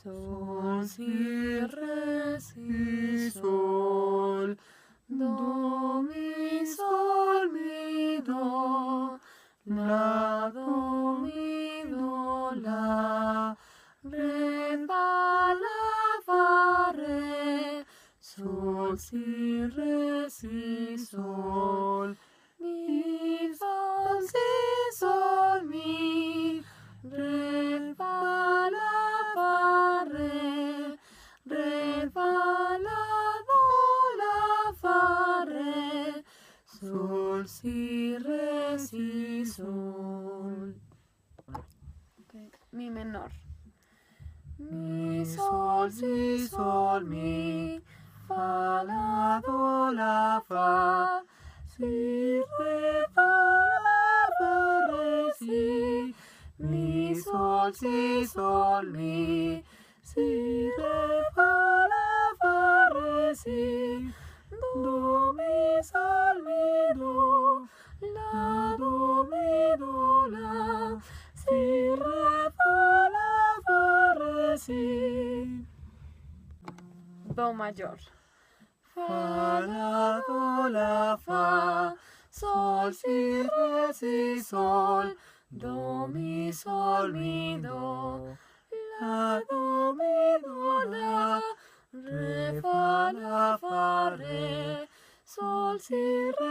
sol, si, re, si, sol, do, mi, sol, mi, do, la, do, mi, do, la, re, fa, la, fa, re, sol, si, re, si, sol, mi, sol, si, sol, mi, re, fa, la, fa, re, fa, la, do, la, fa, re, sol, si, re, si, sol. Okay. Mi menor. Mi, sol, si, sol, mi, fa, la, do, la, fa, si, re, fa, la, fa, re, si, mi, sol, si, sol, mi, si, re, fa, la, fa, re, si, do, mi, sol, mi, do, la, do, mi, do, la, si, re, fa, la, fa, re, si. Do mayor. Fa, la, do, la, fa, sol, si, re, si, sol, do, mi, sol, mi, do, la, do, mi, do, la, re, fa, la, fa, re, sol, si, re,